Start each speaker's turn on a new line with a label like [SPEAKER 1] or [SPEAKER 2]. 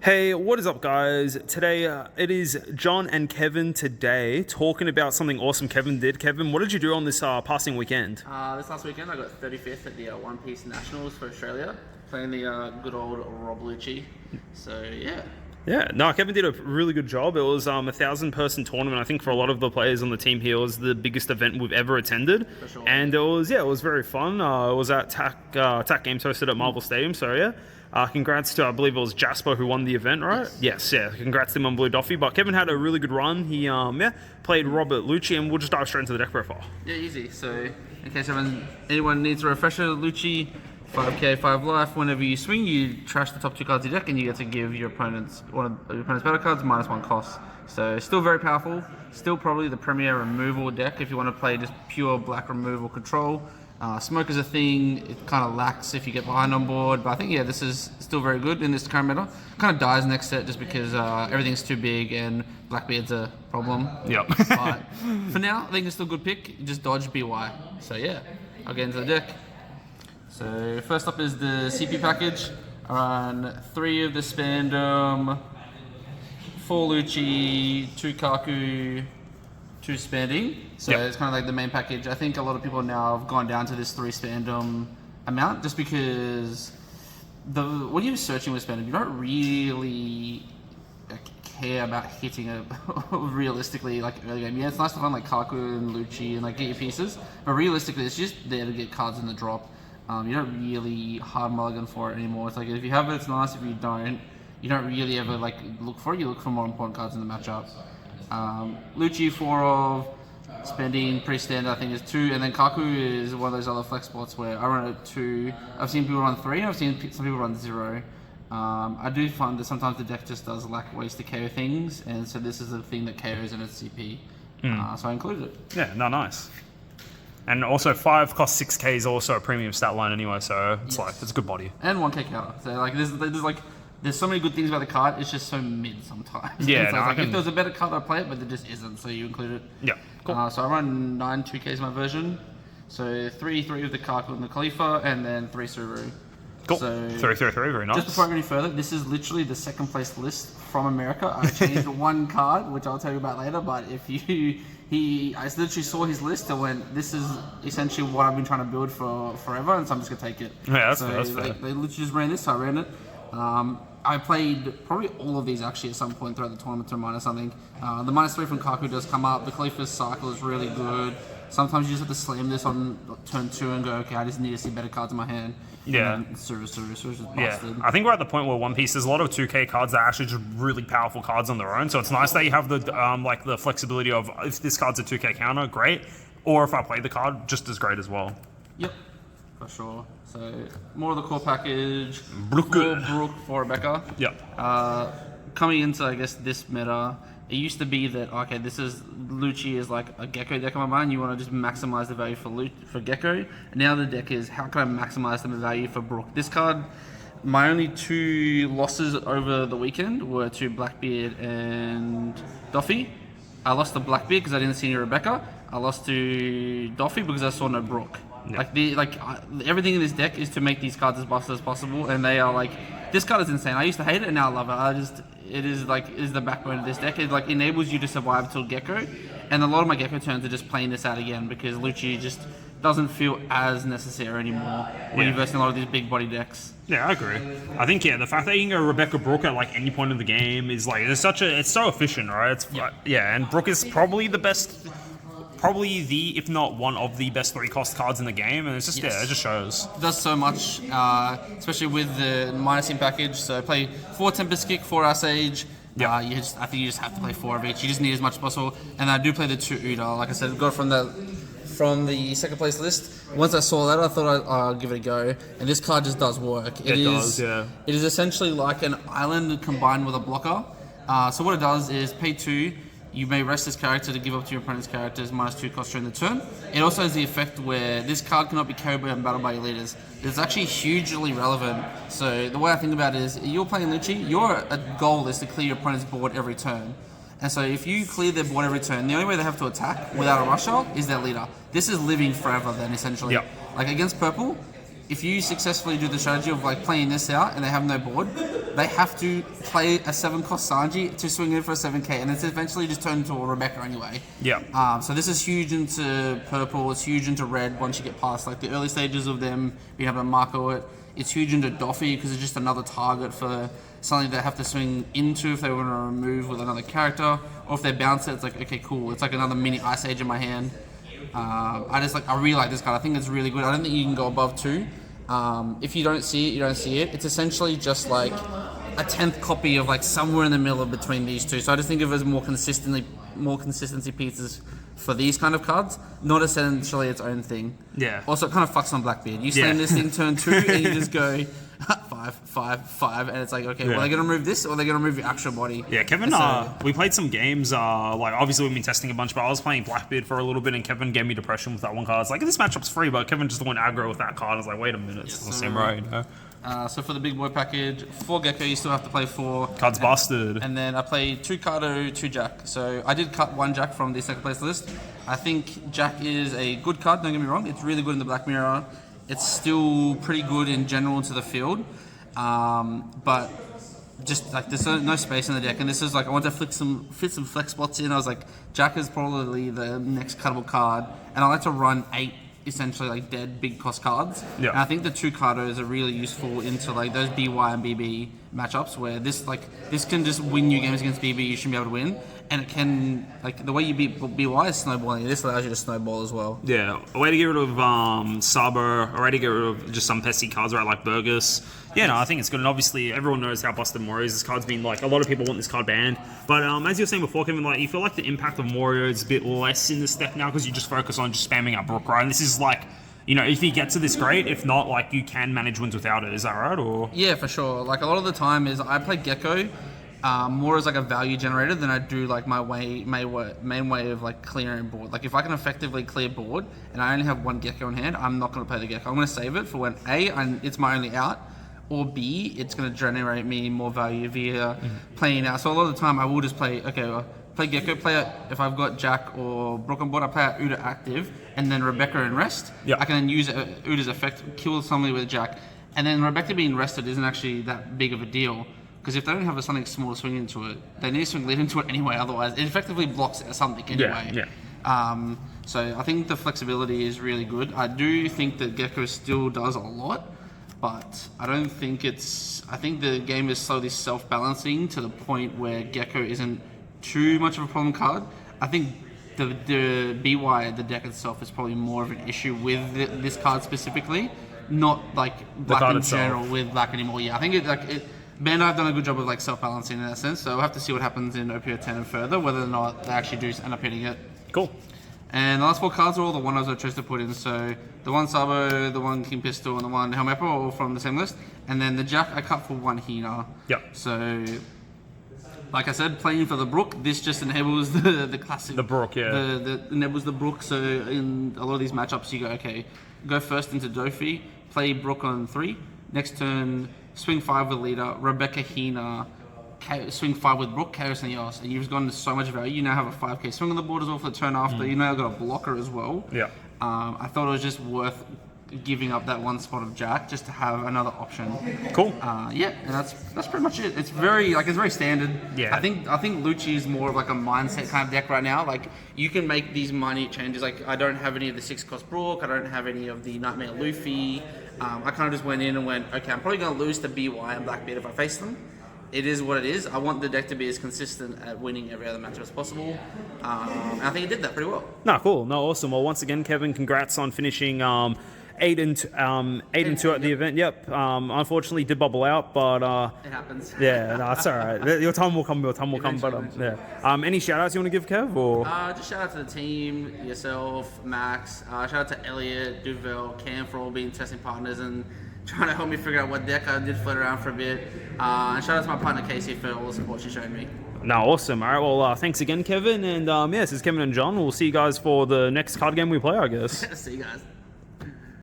[SPEAKER 1] Hey, what is up, guys? Today, it is John and Kevin today talking about something awesome Kevin did. Kevin, what did you do on this passing weekend?
[SPEAKER 2] This last weekend I got 35th at the One Piece Nationals for Australia, playing the good old Rob LUCCI. So yeah.
[SPEAKER 1] Yeah, no, Kevin did a really good job. It was a 1,000-person tournament. I think for a lot of the players on the team here, it was the biggest event we've ever attended.
[SPEAKER 2] For sure.
[SPEAKER 1] And it was very fun. It was at TAC Games hosted at Marvel Stadium, so yeah. Congrats to, I believe it was Jasper who won the event, right? Yes, yeah. Congrats to him on Blue Doffy. But Kevin had a really good run. He, played Robert LUCCI, and we'll just dive straight into the deck profile.
[SPEAKER 2] Yeah, easy. So in case anyone needs a refresher, LUCCI, 5k, 5 life. Whenever you swing, you trash the top two cards of your deck, and you get to give your opponents one of your opponent's battle cards -1 cost. So still very powerful. Still probably the premier removal deck if you want to play just pure black removal control. Smoke is a thing. It kind of lacks if you get behind on board, but I think this is still very good in this current meta. Kind of dies next set just because everything's too big and Blackbeard's a problem.
[SPEAKER 1] Yep.
[SPEAKER 2] But for now, I think it's still a good pick. Just dodge BY. So yeah, I'll get into the deck. So first up is the CP package. I run 3 of the Spandom, 4 LUCCI, 2 Kaku, 2 Spanding. So it's kind of like the main package. I think a lot of people now have gone down to this 3 Spandom amount just because when you're searching with Spandom, you don't really care about hitting it realistically like early game. Yeah, it's nice to find like Kaku and LUCCI and like get your pieces, but realistically it's just there to get cards in the drop. You don't really hard mulligan for it anymore. It's like if you have it, it's nice. If you don't really ever like look for it. You look for more important cards in the matchup. LUCCI 4 of Spending, pretty standard. I think is 2, and then Kaku is one of those other flex spots where I run it 2. I've seen people run 3. I've seen some people run 0. I do find that sometimes the deck just does lack ways to KO things, and so this is the thing that KOs in its CP. So I included it.
[SPEAKER 1] Yeah, no, nice. And also 5 cost 6k is also a premium stat line anyway, so it's it's a good body.
[SPEAKER 2] And 1k counter. So like there's so many good things about the card. It's just so mid sometimes.
[SPEAKER 1] Yeah,
[SPEAKER 2] so if there was a better card, I'd play it, but there just isn't. So you include it.
[SPEAKER 1] Yeah, cool.
[SPEAKER 2] So I run 9 2ks my version. So 3 of the Kaku and the Khalifa, and then 3 Subaru.
[SPEAKER 1] Cool.
[SPEAKER 2] So
[SPEAKER 1] 3, very nice.
[SPEAKER 2] Just before I go any further, this is literally the second place list from America. I changed 1 card, which I'll tell you about later. But if I literally saw his list and went, this is essentially what I've been trying to build for forever, and so I'm just gonna take it.
[SPEAKER 1] Yeah, that's fair.
[SPEAKER 2] They literally just ran this, so I ran it. I played probably all of these actually at some point throughout the tournament to minus something. The -3 from Kaku does come up. The Khalifa's cycle is really good. Sometimes you just have to slam this on turn 2 and go, okay, I just need to see better cards in my hand.
[SPEAKER 1] Yeah.
[SPEAKER 2] Service just busted.
[SPEAKER 1] Yeah, I think we're at the point where One Piece, there's a lot of 2k cards that are actually just really powerful cards on their own. So it's nice that you have the the flexibility of if this card's a 2k counter, great. Or if I play the card, just as great as well.
[SPEAKER 2] Yep, for sure. So more of the core package.
[SPEAKER 1] Brook
[SPEAKER 2] for Rebecca.
[SPEAKER 1] Yep.
[SPEAKER 2] Coming into I guess this meta, it used to be that okay, this is LUCCI is like a Gecko deck in my mind. You want to just maximize the value for Gecko. And now the deck is how can I maximize the value for Brook? This card, my only 2 losses over the weekend were to Blackbeard and Doffy. I lost to Blackbeard because I didn't see any Rebecca. I lost to Doffy because I saw no Brook. Yeah. Everything in this deck is to make these cards as busted as possible, and they are like, this card is insane. I used to hate it, and now I love it. It is the backbone of this deck. It like enables you to survive till Gecko, and a lot of my Gecko turns are just playing this out again because LUCCI just doesn't feel as necessary anymore when you're versing a lot of these big body decks.
[SPEAKER 1] Yeah, I agree. I think the fact that you can go Rebecca Brook at like any point in the game is like it's so efficient, right? And Brook is probably the best. Probably if not one of the best 3 cost cards in the game, and it's just it just shows.
[SPEAKER 2] It does so much, especially with the minusing package. So play 4 Tempest Kick, 4 Ice Age.
[SPEAKER 1] Yep.
[SPEAKER 2] I think you just have to play 4 of each. You just need as much as possible. And I do play the 2 Uda. Like I said, got from the second place list. Once I saw that, I thought I'll give it a go. And this card just does work. It does. It is essentially like an island combined with a blocker. So what it does is pay 2. You may rest this character to give up to your opponent's characters -2 cost during the turn. It also has the effect where this card cannot be carried by and battled by your leaders. It's actually hugely relevant. So the way I think about it is, you're playing LUCCI, your goal is to clear your opponent's board every turn. And so if you clear their board every turn, the only way they have to attack without a rusher is their leader. This is living forever then, essentially.
[SPEAKER 1] Yep.
[SPEAKER 2] Like against purple, if you successfully do the strategy of like playing this out and they have no board, they have to play a 7-cost Sanji to swing in for a 7k, and it's eventually just turned into a Rebecca anyway.
[SPEAKER 1] Yeah.
[SPEAKER 2] So this is huge into purple, it's huge into red once you get past like the early stages of them being able to marco it. It's huge into Doffy because it's just another target for something they have to swing into if they want to remove with another character, or if they bounce it, it's like, okay, cool, it's like another mini Ice Age in my hand. I really like this card. I think it's really good. I don't think you can go above 2. If you don't see it, you don't see it. It's essentially just like a 10th copy of like somewhere in the middle between these two. So I just think of it as more consistency pieces for these kind of cards, not essentially its own thing.
[SPEAKER 1] Yeah.
[SPEAKER 2] Also, it kind of fucks on Blackbeard. You slam this thing turn 2 and you just go 5, 5, 5, and it's like, okay, well, they're going to remove this or they're going to remove your actual body.
[SPEAKER 1] Yeah, Kevin, we played some games, like, obviously we've been testing a bunch, but I was playing Blackbeard for a little bit, and Kevin gave me depression with that one card. It's like, this matchup's free, but Kevin just went aggro with that card. I was like, wait a minute, it's the same right, you know?
[SPEAKER 2] So for the big boy package, 4 Gecko, you still have to play 4.
[SPEAKER 1] Cards busted.
[SPEAKER 2] And then I played 2 Cardo, 2 Jack. So I did cut 1 Jack from the second place list. I think Jack is a good card, don't get me wrong. It's really good in the Black Mirror. It's still pretty good in general into the field. But just like there's no space in the deck. And this is like, I want to fit some flex spots in. I was like, Jack is probably the next cuttable card. And I like to run 8 essentially like dead big cost cards.
[SPEAKER 1] Yeah.
[SPEAKER 2] And I think the 2 Cardos are really useful into like those BY and BB matchups where this can just win you games against BB. You shouldn't be able to win, and it can like the way you beat BY is snowballing. This allows you to snowball as well.
[SPEAKER 1] Yeah, a way to get rid of Sabo, a way to get rid of just some pesky cards, right, like Burgess. Yeah, no, I think it's good, and obviously everyone knows how busted Morio is. This card's been like, a lot of people want this card banned, but as you were saying before, Kevin, like, you feel like the impact of Morio is a bit less in this deck now because you just focus on just spamming up Brook, right? And this is like, you know, if he gets to this, great. If not, like, you can manage wins without it. Is that right? Or
[SPEAKER 2] yeah, for sure. Like a lot of the time is I play Gecko more as like a value generator than I do like my main way of like clearing board. Like if I can effectively clear board and I only have 1 Gecko in hand, I'm not going to play the Gecko. I'm going to save it for when it's my only out, or B, it's going to generate me more value via playing out. So a lot of the time I will just play, play Gecko, play it, if I've got Jack or Brook on board, I play out Uda active, and then Rebecca in rest.
[SPEAKER 1] Yep.
[SPEAKER 2] I can then use Uda's effect, kill somebody with Jack, and then Rebecca being rested isn't actually that big of a deal, because if they don't have something small to swing into it, they need to swing lead into it anyway, otherwise it effectively blocks something anyway.
[SPEAKER 1] Yeah.
[SPEAKER 2] So I think the flexibility is really good. I do think that Gecko still does a lot, but I don't think I think the game is slowly self-balancing to the point where Gecko isn't too much of a problem card. I think the BY, the deck itself, is probably more of an issue with this card specifically, not like Black in general with Black anymore. Yeah, I think Bandai have done a good job of like self-balancing in that sense, so we'll have to see what happens in OPO 10 and further, whether or not they actually do end up hitting it.
[SPEAKER 1] Cool. And
[SPEAKER 2] the last 4 cards are all the one-offs I chose to put in. So the 1 Sabo, the 1 King Pistol, and the 1 Helmepa are all from the same list. And then the Jack I cut for 1 Hina.
[SPEAKER 1] Yep.
[SPEAKER 2] So, like I said, playing for the Brook, this just enables the classic.
[SPEAKER 1] The Brook, yeah.
[SPEAKER 2] The enables the Brook. So in a lot of these matchups, you go, okay, go first into Dofi, play Brook on 3. Next turn, swing 5 with leader, Rebecca Hina, swing 5 with Brook, chaos and yours, and you've gotten so much value. You now have a 5k swing on the board as well for the turn after. You now got a blocker as well.
[SPEAKER 1] Yeah.
[SPEAKER 2] I thought it was just worth giving up that 1 spot of Jack just to have another option.
[SPEAKER 1] Cool.
[SPEAKER 2] Yeah, and that's pretty much it. It's very standard.
[SPEAKER 1] Yeah.
[SPEAKER 2] I think LUCCI is more of like a mindset kind of deck right now. Like you can make these minute changes. Like I don't have any of the 6-cost Brook. I don't have any of the Nightmare Luffy. I kind of just went in and went, okay, I'm probably going to lose to BY and Blackbeard if I face them. It is what it is. I want the deck to be as consistent at winning every other matchup as possible. And I think it did that pretty well.
[SPEAKER 1] No, cool. No, awesome. Well, once again, Kevin, congrats on finishing 8 and 2 at the event. Yep. Unfortunately, did bubble out, but
[SPEAKER 2] it happens.
[SPEAKER 1] Yeah, no, it's all right. Your time will come. But yeah. Any shout outs you want to give, Kev? Or
[SPEAKER 2] just shout out to the team, yourself, Max. Shout out to Elliot, Duvel, Cam for all being testing partners and trying to help me figure out what deck I did float around for a bit. And shout out to my partner Casey for all the support she showed me.
[SPEAKER 1] No, awesome. All right, well, thanks again, Kevin. And this is Kevin and John. We'll see you guys for the next card game we play, I guess.
[SPEAKER 2] See you guys.